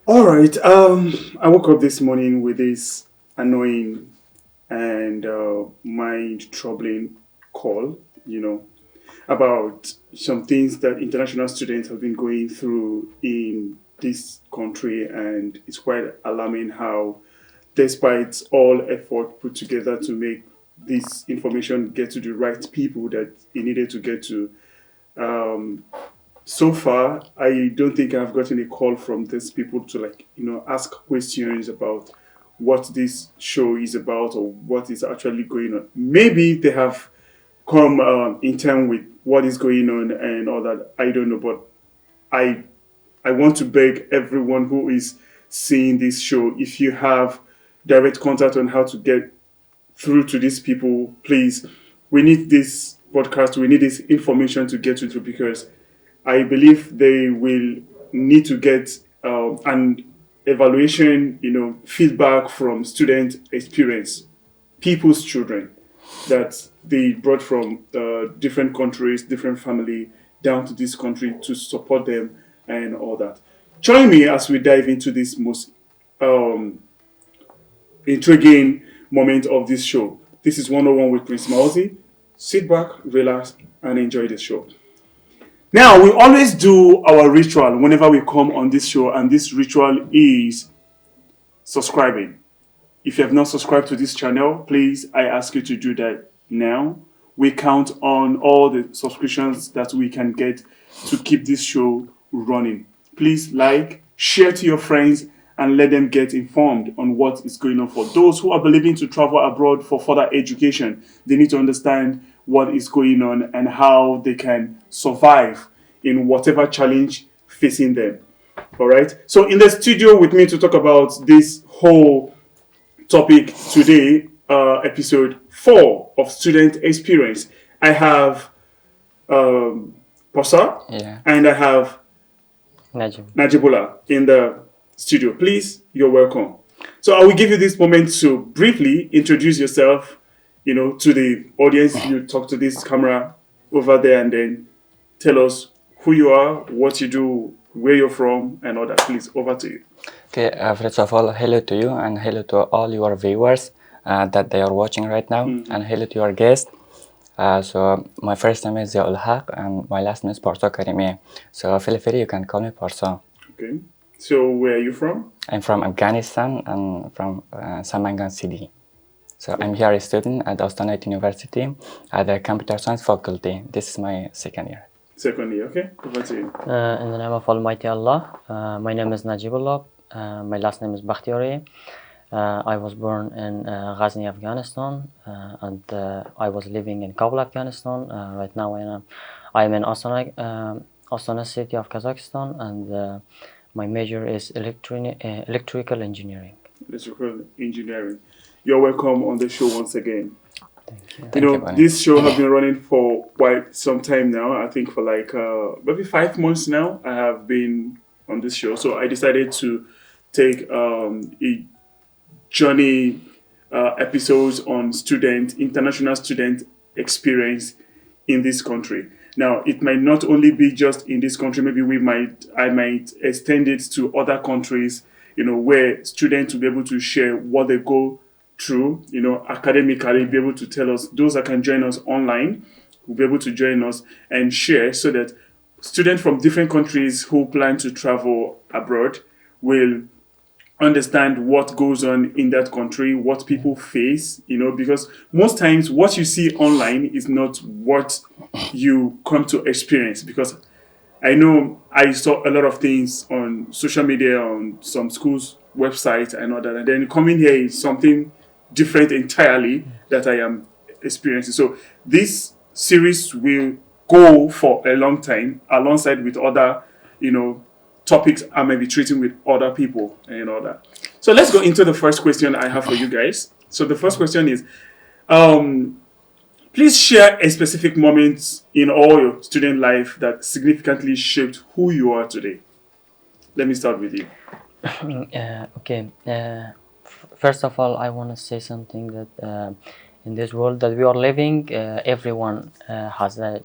All right. I woke up this morning with this annoying and mind troubling call, about some things that international students have been going through in this country, and it's quite alarming how, despite all effort put together to make this information get to the right people that it needed to get to, um, so far, I don't think I've gotten a call from these people to ask questions about what this show is about or what is actually going on. Maybe they have come in time with what is going on and all that. I don't know, but I I want to beg everyone who is seeing this show, if you have direct contact on how to get through to these people, please. We need this podcast. We need this information to get to, because I believe they will need to get an evaluation, feedback from student experience, people's children that they brought from different countries, different family down to this country to support them and all that. Join me as we dive into this most um, intriguing moment of this show. This is 101 with Prince Malzi. Sit back, relax, and enjoy the show. Now, we always do our ritual whenever we come on this show, and this ritual is subscribing. If you have not subscribed to this channel, please, I ask you to do that now. We count on all the subscriptions that we can get to keep this show running. Please like, share to your friends, and let them get informed on what is going on. For those who are believing to travel abroad for further education, they need to understand what is going on and how they can survive in whatever challenge facing them. All right. So in the studio with me to talk about this whole topic today, episode 4 of student experience, I have Posa Yeah, and I have Najib. Najibullah in the studio. Please, you're welcome. So I will give you this moment to briefly introduce yourself, to the audience. You talk to this camera over there and then tell us who you are, what you do, where you're from, and all that. Please, over to you. Okay, first of all, hello to you and hello to all your viewers that they are watching right now, and hello to your guest. So my first name is Ziaul Haq and my last name is Parsa Karimi. So feel free, you can call me Parsa. Okay. So where are you from? I'm from Afghanistan and from Samangan City. So I'm here a student at Austanite University at the Computer Science faculty. This is my second year. Second year. Okay. Over to you. In the name of Almighty Allah, my name is Najibullah. My last name is Bakhtiari. I was born in Ghazni, Afghanistan, and I was living in Kabul, Afghanistan. Right now, I am in Astana city of Kazakhstan, and my major is electrical engineering. Electrical engineering. You're welcome on the show once again. Thank you, Bonnie. This show has been running for quite some time now. I think for like maybe 5 months now. I have been on this show, so I decided to take a journey episodes on international student experience in this country. Now, it might not only be just in this country. Maybe I might extend it to other countries. Where students will be able to share what they go through, academically, be able to tell us. Those that can join us online will be able to join us and share, so that students from different countries who plan to travel abroad will understand what goes on in that country, what people face, because most times what you see online is not what you come to experience. Because I know I saw a lot of things on social media, on some schools' websites and all that, and then coming here is something different entirely that I am experiencing. So this series will go for a long time alongside with other, topics I may be treating with other people and all that. So let's go into the first question I have for you guys. So the first question is, please share a specific moment in all your student life that significantly shaped who you are today. Let me start with you. Okay. First of all, I want to say something that in this world that we are living, everyone has a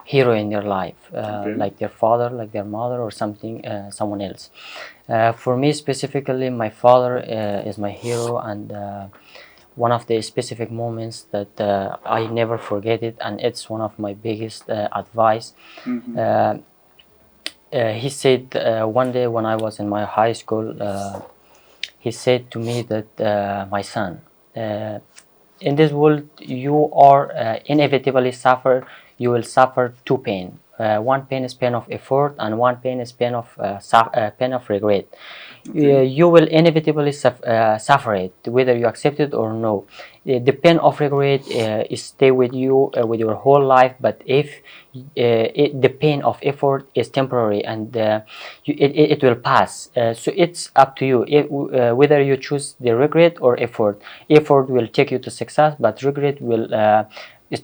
hero in their life, Okay. like their father, like their mother, or something, someone else. For me specifically, my father is my hero, and one of the specific moments that I never forget it, and it's one of my biggest advice. He said one day when I was in my high school, he said to me that, my son, uh, in this world you are inevitably suffer, you will suffer two pain. One pain is pain of effort, and one pain is pain of pain of regret. Okay. You will inevitably suffer it, whether you accept it or no. The pain of regret is stay with you with your whole life, but if the pain of effort is temporary, and it will pass. So it's up to you whether you choose the regret or effort. Effort will take you to success, but regret will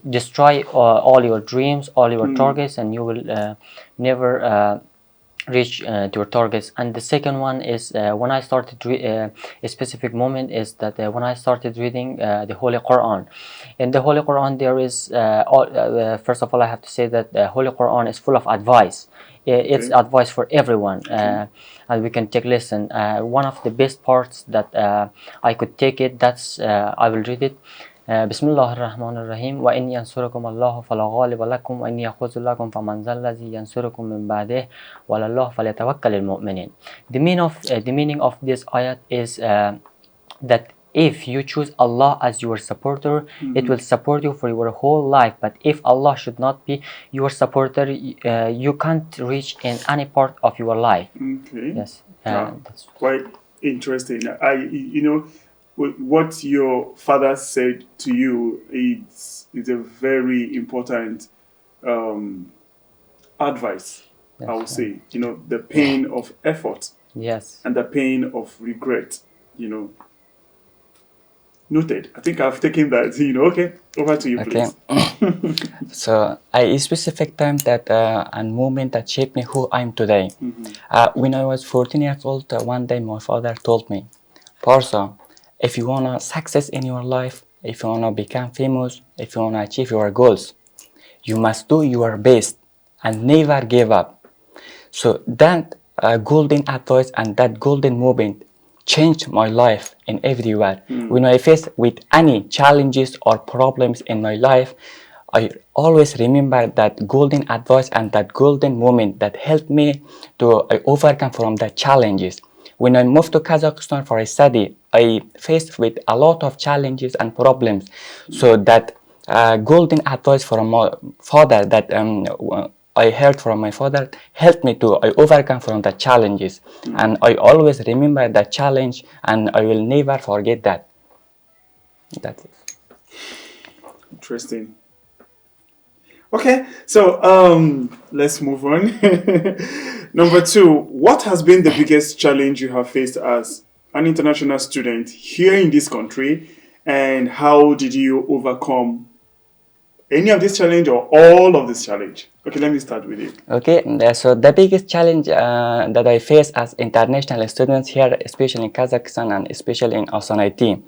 destroy all your dreams, all your targets, and you will never reach your targets. And the second one is when I started a specific moment is that when I started reading the Holy Quran. In the Holy Quran there is first of all I have to say that the Holy Quran is full of advice. It's Okay. advice for everyone, Okay. and we can take lesson. One of the best parts that I could take it, that's I will read it. بسم الله الرحمن الرحيم وإن ينصركم الله فلا غالب لكم وإن يخذل لكم فمن ذا الذي ينصركم من بعده وعلى الله فليتوكل المؤمنين. The meaning of this ayat is that if you choose Allah as your supporter, it will support you for your whole life. But if Allah should not be your supporter, you can't reach in any part of your life. Okay. Yes, that's Quite interesting. What your father said to you is a very important advice. I would say, the pain of effort yes. and the pain of regret. Noted. I think I've taken that. Okay. Over to you, Okay. please. So a specific time that and moment that shaped me who I am today. When I was 14 years old, one day my father told me, Parsa, if you wanna success in your life, if you wanna become famous, if you wanna achieve your goals, you must do your best and never give up. So that golden advice and that golden moment changed my life in everywhere. When I face with any challenges or problems in my life, I always remember that golden advice and that golden moment that helped me to overcome from the challenges. When I moved to Kazakhstan for a study, I faced with a lot of challenges and problems. So that golden advice from my father that I heard from my father helped me to overcome from the challenges, and I always remember that challenge, and I will never forget that. That's it. Interesting. Okay, so let's move on. Number two, what has been the biggest challenge you have faced as an international student here in this country, and how did you overcome any of this challenge or all of this challenge? Okay, let me start with you. Okay, so the biggest challenge that I face as international students here, especially in Kazakhstan and especially in Ausanity.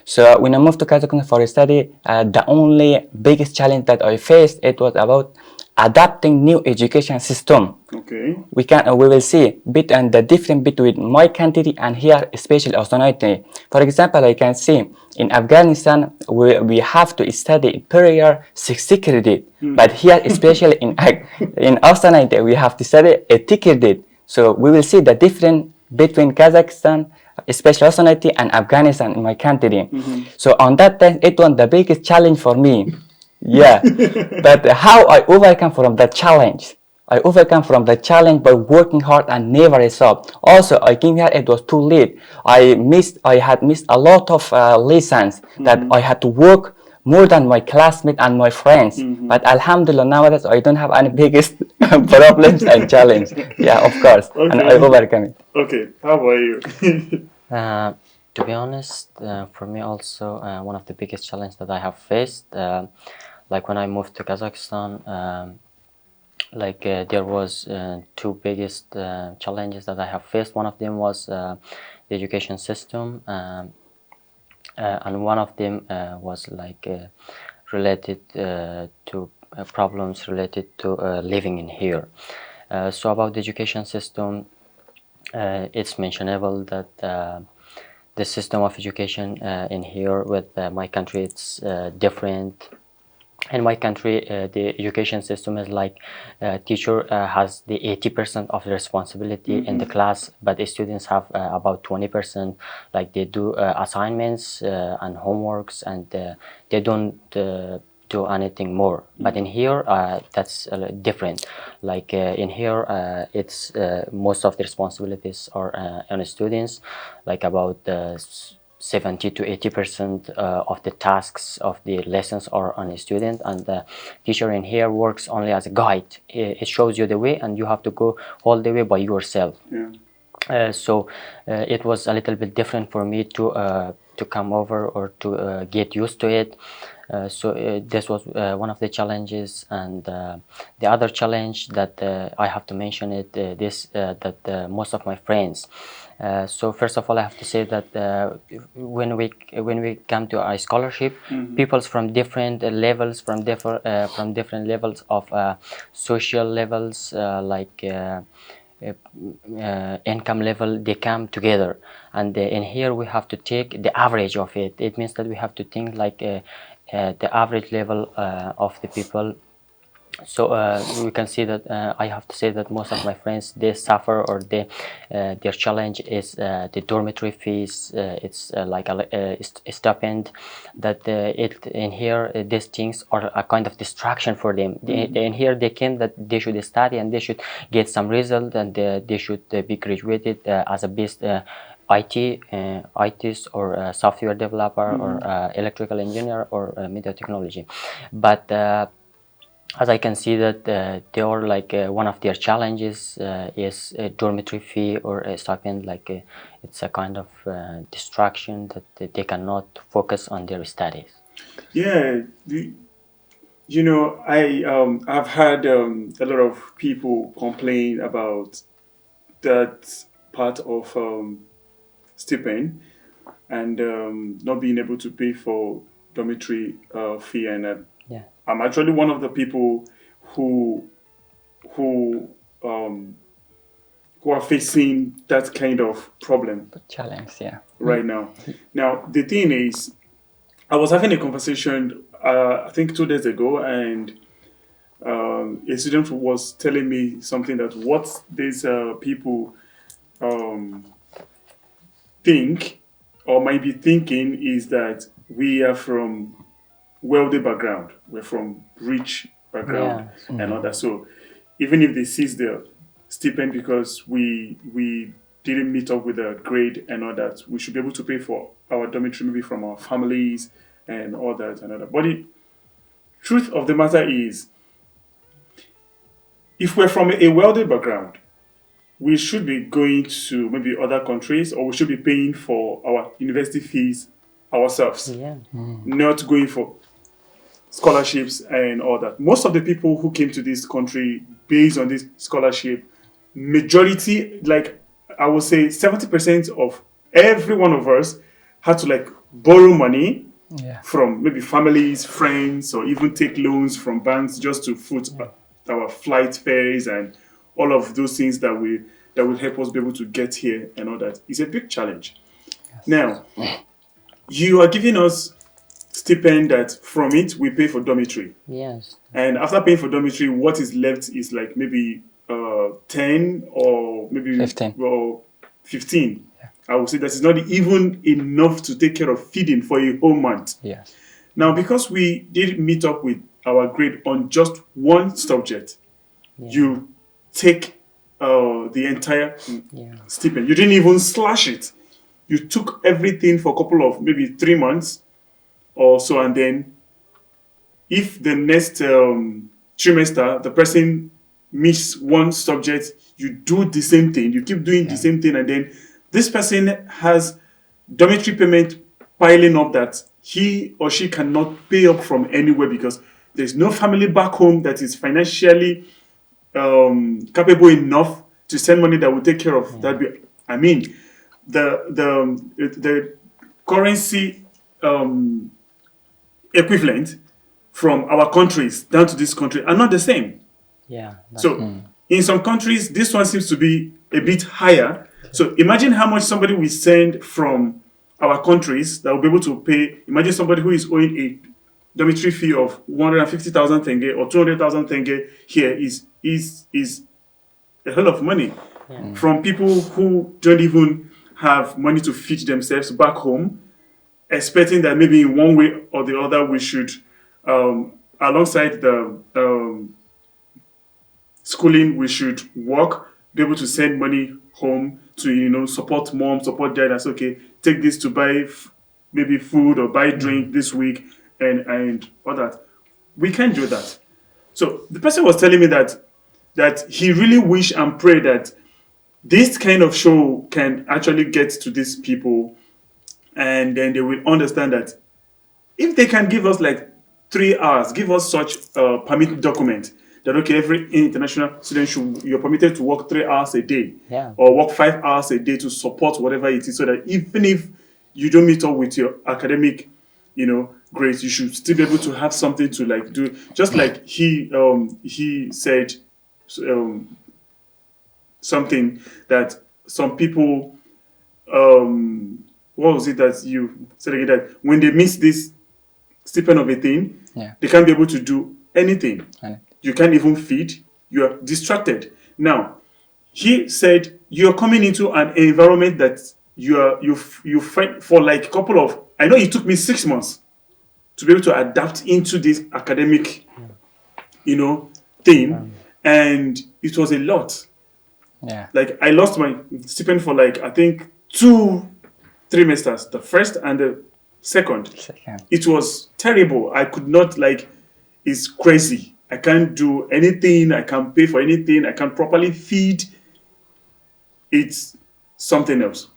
So when I moved to Kazakhstan for a study, the only biggest challenge that I faced, it was about adapting new education system. Okay. We will see the difference between my country and here, especially Ausanity. For example, I can see in Afghanistan we have to study prayer 60 credit, but here, especially in Ausanity, we have to study 80 credit. So we will see the difference between Kazakhstan, especially Ausanity, and Afghanistan in my country. So on that time, it was the biggest challenge for me. Yeah, but how I overcome from that challenge? I overcome from the challenge by working hard and never stop. Also, I came here, it was too late. I had missed a lot of lessons that I had to work more than my classmates and my friends. But Alhamdulillah, nowadays I don't have any biggest problems and challenge. Yeah, of course, and I Okay. overcome it. Okay, how about you? To be honest, for me also one of the biggest challenges that I have faced, like when I moved to Kazakhstan, there was two biggest challenges that I have faced. One of them was the education system, and one of them was related to problems related to living in here. So about the education system, it's mentionable that the system of education in here with my country, it's different. In my country, the education system is like teacher has the 80% of the responsibility in the class, but the students have about 20%. Like they do assignments and homeworks, and they don't do anything more. But in here, that's different. Like in here, it's most of the responsibilities are on the students, like about 70 to 80% of the tasks of the lessons are on a student, and the teacher in here works only as a guide. It shows you the way, and you have to go all the way by yourself. So it was a little bit different for me to come over or to get used to it. So this was one of the challenges, and the other challenge that I have to mention it that most of my friends. So first of all, I have to say that when we come to a scholarship, people from different levels, from different levels of social levels, like. Income level, they come together, and in here we have to take the average of it. It means that we have to think like the average level of the people. So we can see that I have to say that most of my friends, they suffer, or they their challenge is the dormitory fees. It's like a stipend that it in here these things are a kind of distraction for them. In here they came that they should study and they should get some result, and they should be graduated as a best ITs or software developer or electrical engineer or media technology. But as I can see that they are like one of their challenges is a dormitory fee or a stipend. Like it's a kind of distraction that they cannot focus on their studies. Yeah, I've had a lot of people complain about that part of stipend and not being able to pay for dormitory fee, and Yeah. I'm actually one of the people who who um, who are facing that kind of problem Challenge, yeah. right now. Now the thing is, I was having a conversation I think 2 days ago, and a student was telling me something that what these people um, think or might be thinking is that we are from wealthy background, we're from rich background, Yeah. and all that. So even if they seize the stipend because we didn't meet up with a grade and all that, we should be able to pay for our dormitory maybe from our families and all that and all that. But the truth of the matter is, if we're from a wealthy background, we should be going to maybe other countries, or we should be paying for our university fees ourselves, Yeah. not going for scholarships and all that. Most of the people who came to this country based on this scholarship, majority, like I would say 70% of every one of us had to like borrow money Yeah. from maybe families, friends, or even take loans from banks just to foot our flight fares and all of those things that will help us be able to get here and all that. It's a big challenge. Now, you are giving us stipend that from it we pay for dormitory, Yes. and after paying for dormitory, what is left is like maybe 10 or maybe 15. well 15. I would say that is not even enough to take care of feeding for a whole month. Yes. Now, because we did meet up with our grade on just one subject, you take the entire Yeah. stipend. You didn't even slash it. You took everything for a couple of maybe 3 months or so, and then if the next trimester the person miss one subject, you do the same thing. You keep doing the same thing, and then this person has dormitory payment piling up that he or she cannot pay up from anywhere because there's no family back home that is financially capable enough to send money that will take care of that. I mean, the currency equivalent from our countries down to this country are not the same. Yeah. So in some countries, this one seems to be a bit higher. So imagine how much somebody we send from our countries that will be able to pay. Imagine somebody who is owing a dormitory fee of 150,000 tenge or 200,000 tenge here is a hell of money from people who don't even have money to feed themselves back home, expecting that maybe in one way or the other we should, alongside the schooling, we should work, be able to send money home to support mom, support dad. That's okay. Take this to buy maybe food or buy drink this week and all that. We can't do that. So the person was telling me that he really wish and pray that this kind of show can actually get to these people, and then they will understand that if they can give us like 3 hours, give us such a permit document that okay, every international student you're permitted to work 3 hours a day, or work 5 hours a day to support whatever it is, so that even if you don't meet up with your academic, grades, you should still be able to have something to like do. Just like he said something that some people, what was it that you said again, that when they miss this stipend of a thing, they can't be able to do anything. You can't even feed. You are distracted. Now, he said you're coming into an environment that you find for like a couple of. I know it took me 6 months to be able to adapt into this academic, thing, and it was a lot. Yeah. Like I lost my stipend for like I think 2 trimesters, the first and the second. It was terrible. I could not it's crazy. I can't do anything. I can't pay for anything. I can't properly feed. It's something else.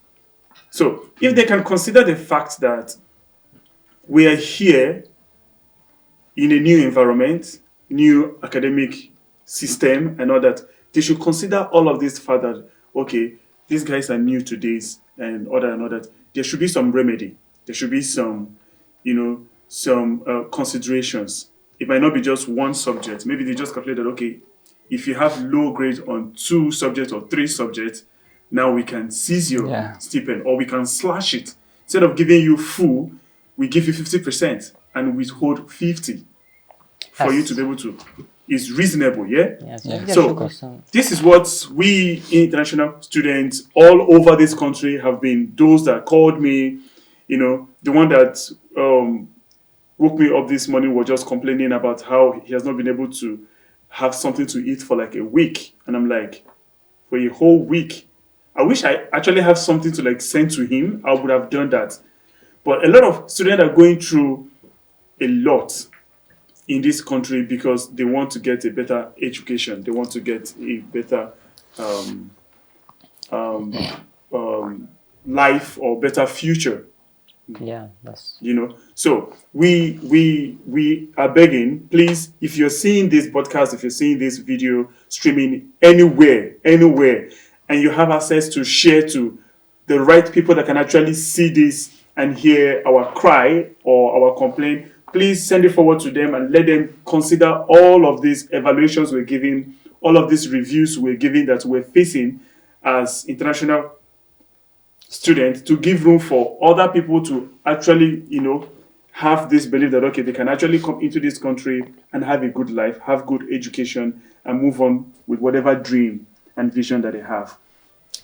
So if they can consider the fact that we are here in a new environment, new academic system and all that, they should consider all of this further. Okay, these guys are new to this and all that. There should be some remedy. There should be some, some considerations. It might not be just one subject. Maybe they just calculated, okay, if you have low grades on 2 subjects or 3 subjects, now we can seize your stipend, or we can slash it. Instead of giving you full, we give you 50% and withhold 50 for you to be able to. It's reasonable, yeah? So this is what we international students all over this country have been. Those that called me, the one that woke me up this morning was just complaining about how he has not been able to have something to eat for like a week. And I'm like, for a whole week? I wish I actually have something to send to him. I would have done that. But a lot of students are going through a lot in this country because they want to get a better education. They want to get a better life or better future. Yeah, that's So we are begging, please, if you're seeing this podcast, if you're seeing this video streaming anywhere, and you have access to share to the right people that can actually see this and hear our cry or our complaint, please send it forward to them and let them consider all of these evaluations we're giving, all of these reviews we're giving that we're facing as international students, to give room for other people to actually, have this belief that, okay, they can actually come into this country and have a good life, have good education, and move on with whatever dream and vision that they have.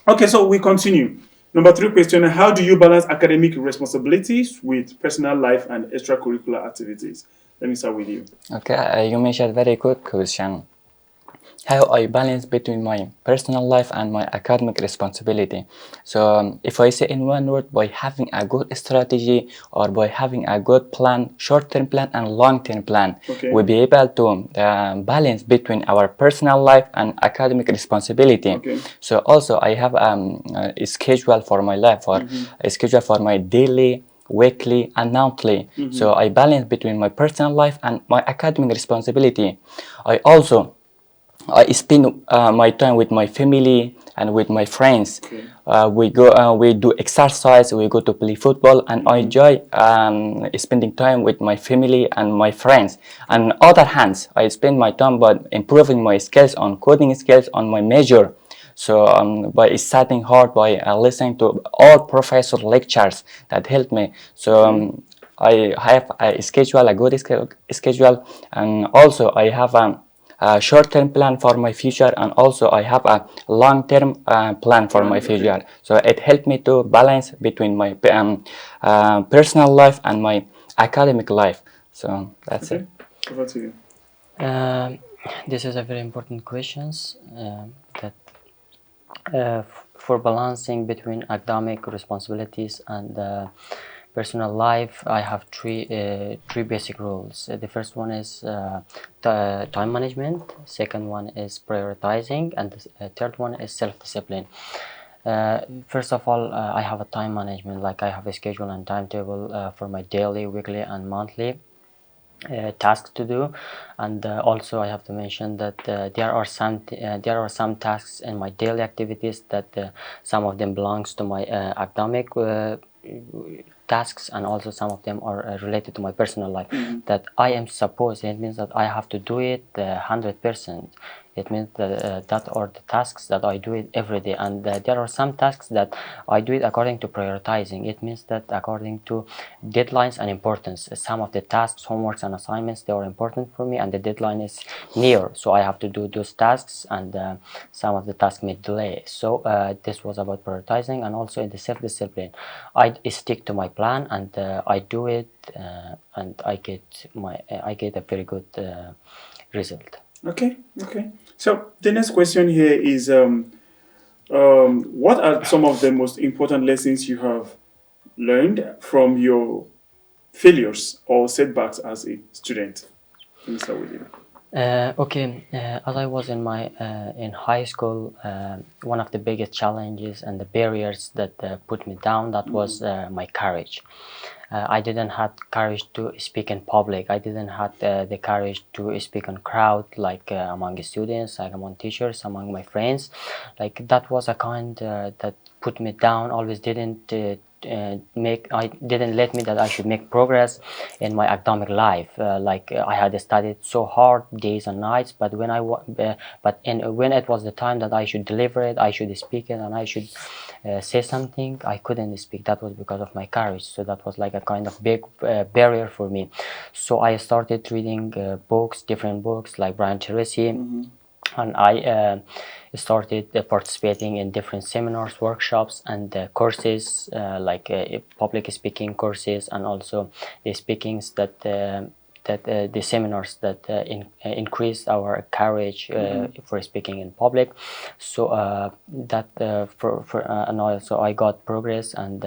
Okay, so we continue. Number 3 question, how do you balance academic responsibilities with personal life and extracurricular activities? Let me start with you. Okay, you mentioned very good question. How I balance between my personal life and my academic responsibility. So if I say in one word, by having a good strategy or by having a good plan, short-term plan and long-term plan, we'll be able to balance between our personal life and academic responsibility. So also I have a schedule for my life, or a schedule for my daily, weekly and monthly. So I balance between my personal life and my academic responsibility. I spend my time with my family, and with my friends. Okay. We do exercise, we go to play football, and I enjoy spending time with my family and my friends. And on other hands, I spend my time by improving my skills on coding skills on my major. So by studying hard, by listening to all professor lectures that help me. So I have a schedule, a good schedule, and also I have a short-term plan for my future, and also I have a long-term plan for my future. So it helped me to balance between my personal life and my academic life. So that's it. Over to you. This is a very important questions that for balancing between academic responsibilities and personal life. I have three basic rules. The first one is time management. Second one is prioritizing, and the third one is self-discipline. First of all, I have a time management, like I have a schedule and timetable for my daily, weekly, and monthly tasks to do. And also I have to mention that there are some tasks in my daily activities that some of them belongs to my academic tasks, and also some of them are related to my personal life that I am supposed. It means that I have to do it 100%. It means that are the tasks that I do it every day, and there are some tasks that I do it according to prioritizing. It means that according to deadlines and importance. Some of the tasks, homeworks, and assignments, they are important for me, and the deadline is near, so I have to do those tasks, and some of the tasks may delay. So this was about prioritizing, and also in the self-discipline. I stick to my plan, and I do it, and I get a very good result. Okay. So the next question here is, what are some of the most important lessons you have learned from your failures or setbacks as a student? Let me start with you. As I was in high school, one of the biggest challenges and the barriers that put me down, that was my courage. I didn't have courage to speak in public. I didn't have the courage to speak in crowd, like among students, like among teachers, among my friends. Like that was a kind that put me down. Always didn't I didn't let me that I should make progress in my academic life. I had studied so hard days and nights, but when when it was the time that I should deliver it, I should speak it, and I should say something, I couldn't speak. That was because of my courage. So that was like a kind of big barrier for me. So I started reading different books like Brian Tracy, and I started participating in different seminars, workshops, and courses, public speaking courses, and also the speakings that the seminars that increase our courage for speaking in public. So and also I got progress, and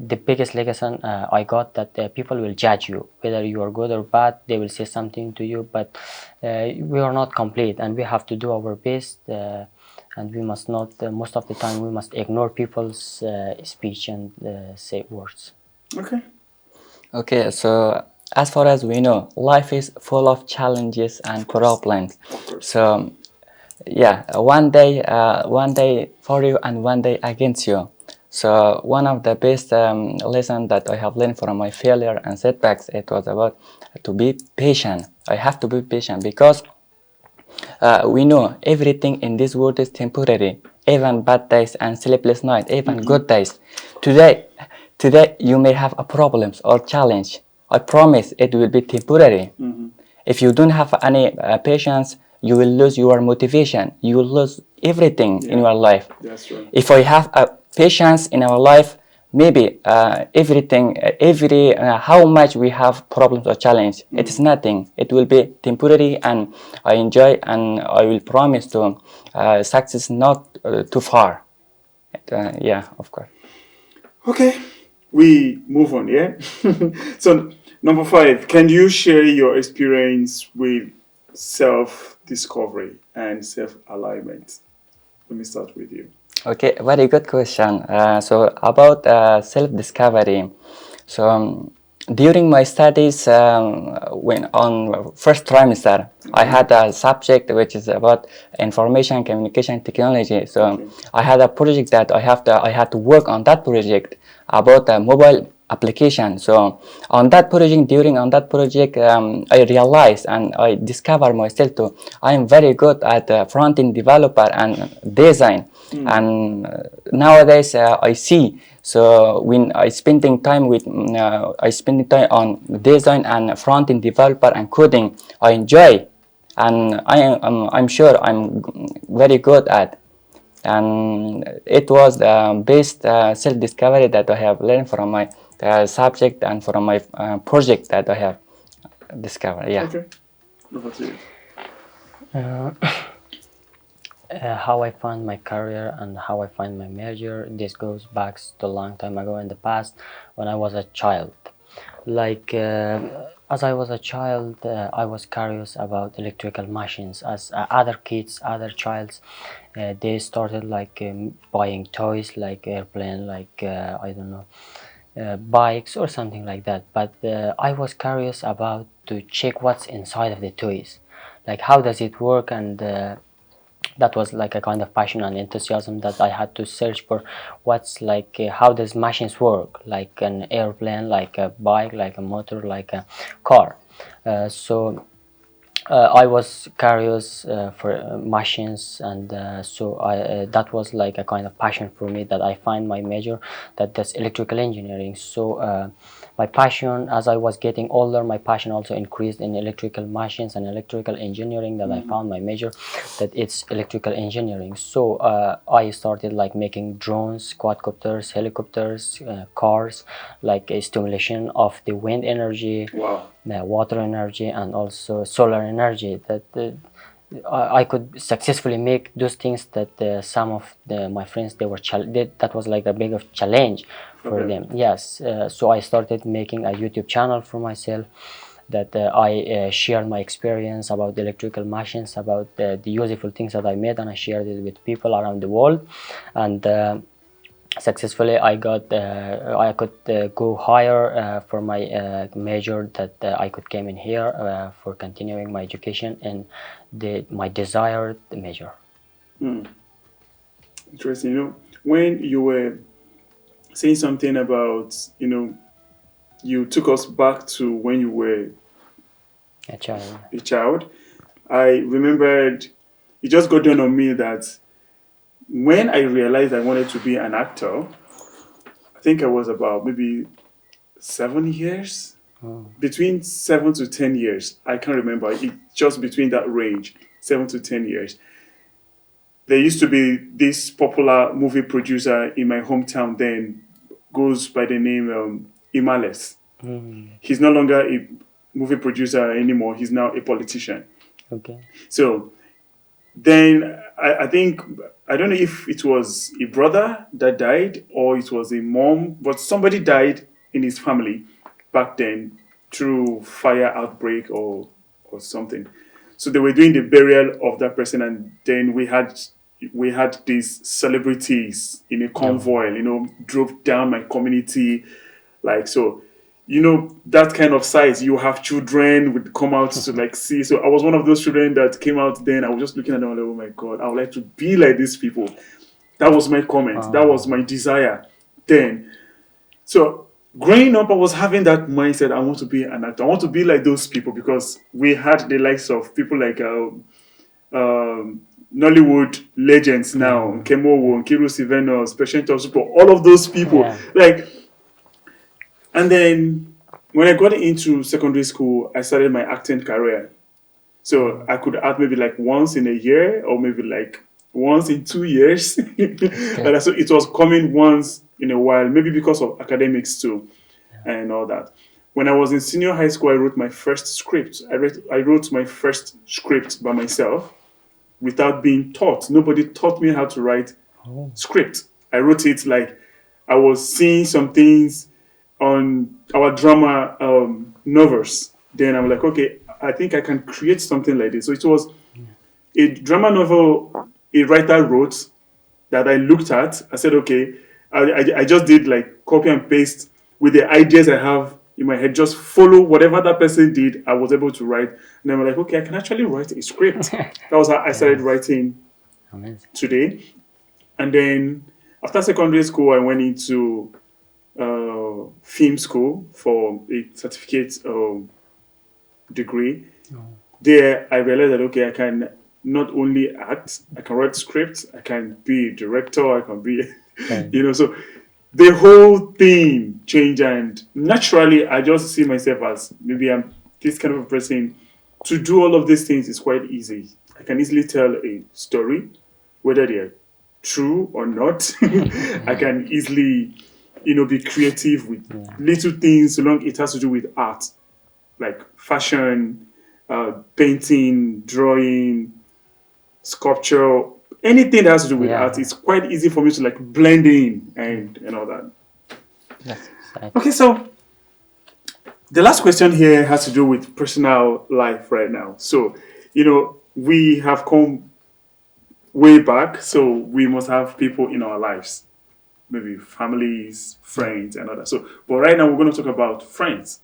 the biggest lesson I got that people will judge you whether you are good or bad. They will say something to you, but we are not complete, and we have to do our best, and we must not most of the time we must ignore people's speech and say words. Okay, so as far as we know, life is full of challenges and problems. So yeah, one day for you and one day against you. So one of the best lessons that I have learned from my failure and setbacks, it was about to be patient. I have to be patient because we know everything in this world is temporary. Even bad days and sleepless nights, even good days. Today you may have a problems or challenge. I promise it will be temporary. If you don't have any patience, you will lose your motivation. You will lose everything in your life. That's right. If I have a patience in our life, maybe how much we have problems or challenge, it is nothing. It will be temporary, and I enjoy, and I will promise to success not too far. Yeah, of course. Okay, we move on, yeah? So, number 5, can you share your experience with self-discovery and self-alignment? Let me start with you. Okay, very good question. So about self-discovery. So During my studies, when on first trimester, I had a subject which is about information communication technology. So I had a project that I had to work on that project about a mobile application. So during on that project, I realized and I discovered myself to I am very good at front end developer and design. And nowadays I see, so when I spending time on design and front end developer and coding, I enjoy, and I'm sure I'm very good at. And it was the best self discovery that I have learned from my subject and from my project that I have discovered. Yeah. Okay. Over to you. Uh, how I found my career and how I find my major, this goes back to a long time ago in the past when I was a child. Like as I was a child, I was curious about electrical machines. As other kids, other childs, they started like buying toys like airplane, like I don't know, bikes or something like that. But I was curious about to check what's inside of the toys, like how does it work, and that was like a kind of passion and enthusiasm that I had to search for what's like how does machines work, like an airplane, like a bike, like a motor, like a car. I was curious for machines, and that was like a kind of passion for me that I find my major, that's electrical engineering. My passion, as I was getting older, my passion also increased in electrical machines and electrical engineering. That I found my major, that it's electrical engineering. I started like making drones, quadcopters, helicopters, cars, like a stimulation of the wind energy, Wow. water energy, and also solar energy. That I could successfully make those things that some of my friends they were that was like a big of challenge for them. Yes, so I started making a YouTube channel for myself, that I shared my experience about electrical machines, about the useful things that I made, and I shared it with people around the world. And successfully I could go higher for my major, that I could came in here for continuing my education in my desired major. Interesting. When you were saying something about, you took us back to when you were A child. a child. I remembered, it just got down on me that when I realized I wanted to be an actor, I think I was about maybe 7 years, between 7 to 10 years. I can't remember. It just between that range, 7 to 10 years. There used to be this popular movie producer in my hometown then, goes by the name Imales. He's no longer a movie producer anymore. He's now a politician. Okay. So then I think, I don't know if it was a brother that died or it was a mom, but somebody died in his family back then through fire outbreak or something. So they were doing the burial of that person, and then we had these celebrities in a convoy, drove down my community, like so. That kind of size, you have children would come out to like see. So I was one of those children that came out then. I was just looking at them like, oh my God, I would like to be like these people. That was my comment. That was my desire then. So growing up, I was having that mindset. I want to be an actor. I want to be like those people, because we had the likes of people like Nollywood legends now, Kemowo, Nkiru Sivenos, Patient of Super, all of those people. Yeah. Like, and then when I got into secondary school, I started my acting career. So I could act maybe like once in a year, or maybe like once in 2 years. And so it was coming once in a while, maybe because of academics too, and all that. When I was in senior high school, I wrote my first script. I wrote my first script by myself without being taught. Nobody taught me how to write script. I wrote it like I was seeing some things on our drama novels. Then I'm like, okay, I think I can create something like this. So it was a drama novel a writer wrote that I looked at. I said, okay, I just did like copy and paste with the ideas I have in my head, just follow whatever that person did. I was able to write, and then I'm like, okay, I can actually write a script. That was how I started writing Amazing. today. And then after secondary school, I went into film school for a certificate degree. There, I realized that okay, I can not only act, I can write scripts, I can be a director, I can be, so the whole thing changed, and naturally, I just see myself as maybe I'm this kind of a person. To do all of these things is quite easy. I can easily tell a story, whether they're true or not. I can easily, be creative with little things, so long it has to do with art, like fashion, painting, drawing, sculpture, anything that has to do with art. It's quite easy for me to like blend in and all that. Yes. Okay, so the last question here has to do with personal life right now. So, we have come way back, so we must have people in our lives, maybe families, friends, and all that. So, but right now we're going to talk about friends.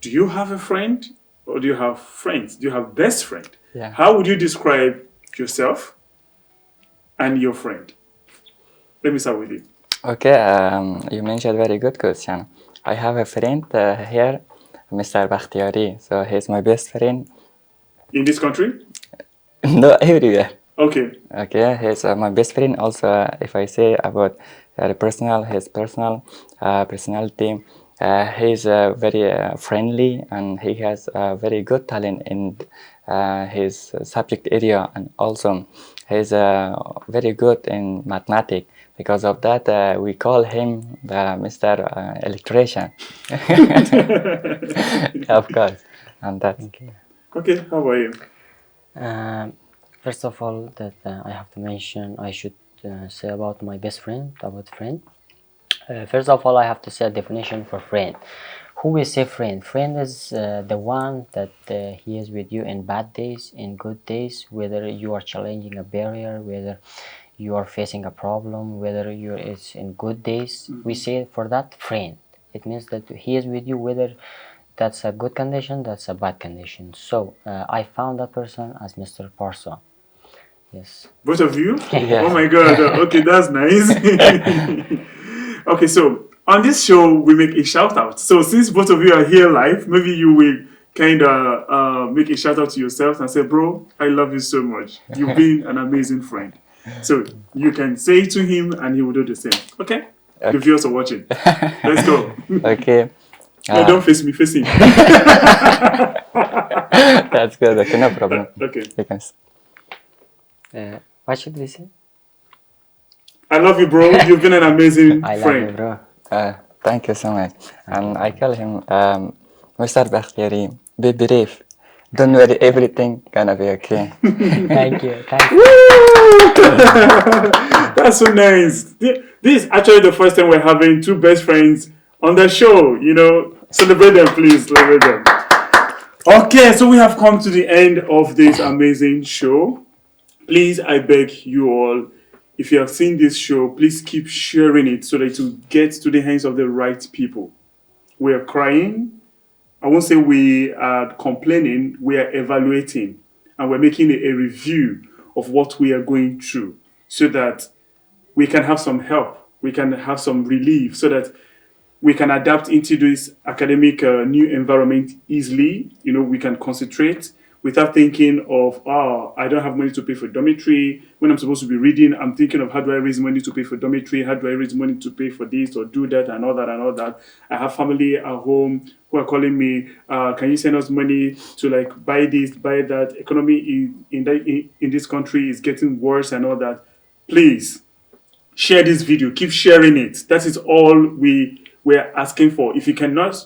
Do you have a friend, or do you have friends? Do you have best friend? Yeah. How would you describe yourself and your friend? Let me start with you. Okay, you mentioned very good question. I have a friend here, Mr. Bakhtiari. So he's my best friend. In this country? No, everywhere. Okay. Okay, he's my best friend. Also, if I say about his personal personality, he's very friendly, and he has very good talent in his subject area, and also he's very good in mathematics. Because of that, we call him the Mr. Electrician. Of course, and that's Okay, how about you? First of all, that I have to mention, I should say about my best friend, about friend. First of all, I have to say a definition for friend. Who we say friend? Friend is the one that he is with you in bad days, in good days, whether you are challenging a barrier, whether you are facing a problem, whether it's in good days. We say for that friend. It means that he is with you whether that's a good condition, that's a bad condition. So I found that person as Mr. Parsa. Yes. Both of you? Yeah. Oh my god. Okay, that's nice. Okay, so on this show we make a shout out. So since both of you are here live, maybe you will kind of make a shout out to yourself and say, bro, I love you so much. You've been an amazing friend. So you can say it to him and he will do the same. Okay? The viewers are watching. Let's go. Okay. No, don't face me, face him. That's good. Okay, no problem. Okay. You can. What should we say? I love you, bro. You've been an amazing I love friend. you, bro. Thank you so much. And I call him Mr. Bakhtiari. Be brave. Don't worry, everything gonna be okay. Thank you. Thank you. That's so nice. This is actually the first time we're having two best friends on the show. Celebrate them, please. Celebrate them. Okay, so we have come to the end of this amazing show. Please, I beg you all, if you have seen this show, please keep sharing it so that it will get to the hands of the right people. We are crying. I won't say we are complaining. We are evaluating. And we're making a review of what we are going through so that we can have some help. We can have some relief so that we can adapt into this academic new environment easily. We can concentrate without thinking of, I don't have money to pay for dormitory. When I'm supposed to be reading, I'm thinking of how do I raise money to pay for dormitory? How do I raise money to pay for this or do that and all that and all that? I have family at home who are calling me, can you send us money to like buy this, buy that? Economy in this country is getting worse and all that. Please share this video. Keep sharing it. That is all we're asking for. If you cannot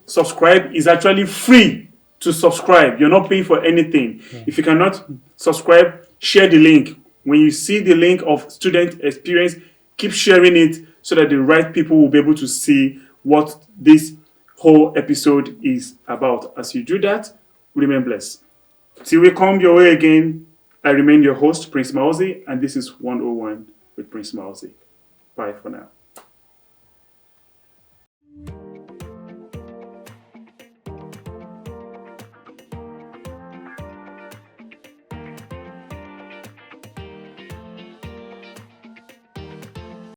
subscribe, it's actually free to subscribe. You're not paying for anything. If you cannot subscribe, share the link. When you see the link of student experience, keep sharing it so that the right people will be able to see what this whole episode is about. As you do that, remain blessed. Till we come your way again, I remain your host, Prince Mauzi, and this is 101 with Prince Mauzi. Bye for now.